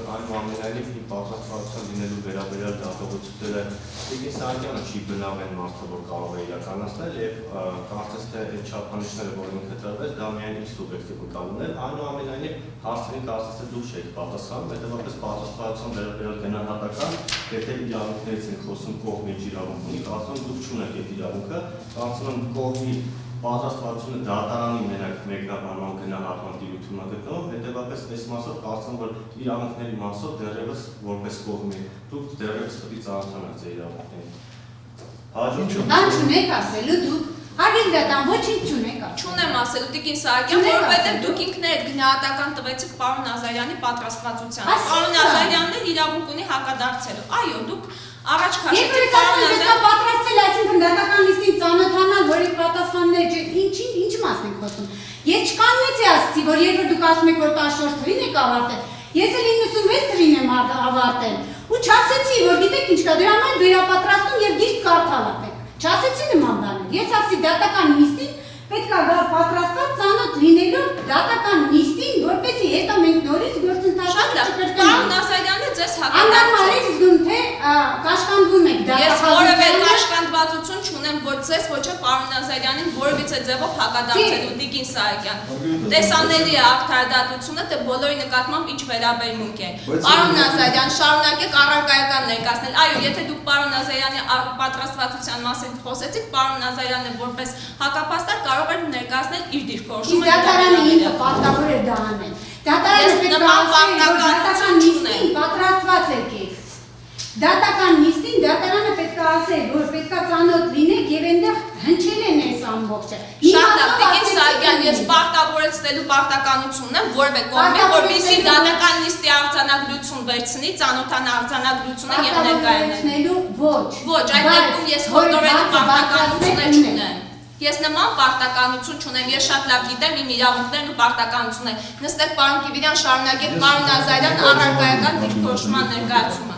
այնուամենայնիվ պատրաստվածության լինելու վերաբերյալ դատողությունները Տիկին Սահակյանը չի բնավ են մարդը, որ կարող է իրականացնել եւ կարծես թե այդ չափանիշները, որ ինքը տրվեց, դա միայն իր սուբյեկտիվ կանոններ, այնուամենայնիվ հարցերին կարծես թե դուք չեք պատասխանում, հետեւաբար պատրաստվածության վերաբերյալ գնահատական, եթե իրավունքներից են խոսում կողմի իրավունք ունի, կարծում եմ դուք չունեք այդ իրավունքը, կարծում եմ կողմի պատրաստվածությունը դատարանի մեկնաբանման գնահատման տիրույթում է գտնվում, հետևաբար այս մասով կարծում որ իրավունքների մասով դեռևս որպես կողմի դուք դեռևս պետք է ծանոթանաք ձեր իրավունքներին։ Բան չունեք ասելու դուք Արին դատան ոչինչ չունեք ասելու։ Չունեմ ասելու Տիկին Սահակյան, որովհետև դուք ինքներդ գնահատական տվեցիք պարոն Նազարյանի պատրաստվածությանը։ Պարոն Նազարյանն էլ իրավունք ունի հակադարձելու։ Այո, դուք առաջ քաշեցիք պարոն Նազարյանը պատրաստել, այսինքն դատական լիստին ծանոթանալ, որ իր պատասխանները ինչ մասն եք խոսում։ Ես չկաննեցի ասացի, որ երբ որ դուք ասում եք, որ 14 թվին եք ավարտել, ես էլ 96 թվին եմ ավարտել, ու չասեցի, որ գիտեք ինչ կա, դրա համար վերապատրաստում եւ գիրք կարդալ եք։ Չասեցի նման բաներ։ Ես ասի դատական նիստին պետք է գալ պատրաստված ծանոթ լինելով դատական նիստին, որպեսզի հետո մենք նորից գործընթացը չկրկնենք։ Պարոն Նազարյանը ձեզ հակադարձել։ Աննարմարից զգում թե կաշկանդվում եք Ես որևէ կաշկանդվածություն չունեմ ոչ ձեզ, ոչ էլ պարոն Նազարյանին որևիցե ձևով հակադարձելու Տիկին Սահակյան։ Տեսանելի է ակտարդատությունը, թե բոլորի նկատմամբ ինչ վերաբերմունք է։ Պարոն Նազարյան, շարունակեք առարկայական ներկայացնել։ Այո, եթե դուք պարոն Նազարյանի պատրաստվածության մասին խոսեցիք, պարոն Նազարյանը որպես հակապաստար կարող էր ներկայացնել իր դիրքորոշումը։ Դատարանը ինքը պարտավոր է դա անել։ Դատական նիստին դատարանը պետք է ասել, որ պետք է ծանոթ լինեք եւ այնտեղ հնչել են այս ամբողջը։ Շատ լավ, Տիկին Սահակյան, ես պարտավորեցնելու պարտականություն ունեմ որևէ կողմի, որպեսզի դատական նիստի արձանագրություն վերցնի, ծանոթան արձանագրությունը եւ ներկայանալու ոչ, այդ դեպքում ես հորդորելու պարտականություն չունեմ։ Ես նման պարտականություն չունեմ, ես շատ լավ գիտեմ իմ իրավունքներն ու պարտականությունները։ Նստեք պարոն Կիվիրյան, շարունակեք պարոն Նազարյան առարկայական դիրքորոշման ներկայացումը։